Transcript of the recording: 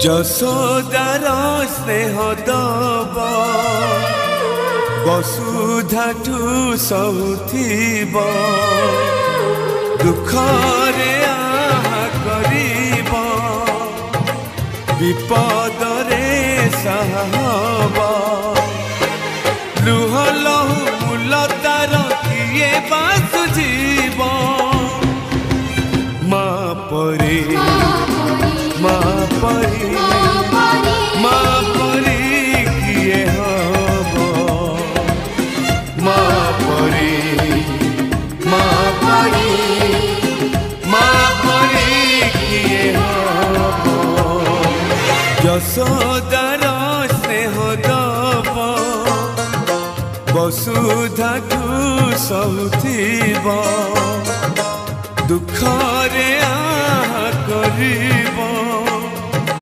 যশোদার স্নেহ দব বসুধাঠু সহুথিব দুঃখরে আহা করিব বিপদরে সাহব লুহ লহু মূল তার কিয়ে বাসুজিব মা পরে মা পরে মা পরে কিয়ে হব মা পরে মা পরে মা পরে কিয়ে হব যশোদার স্নেহ দব বসুধাঠু সহুথিব দুঃখরে আহা করিব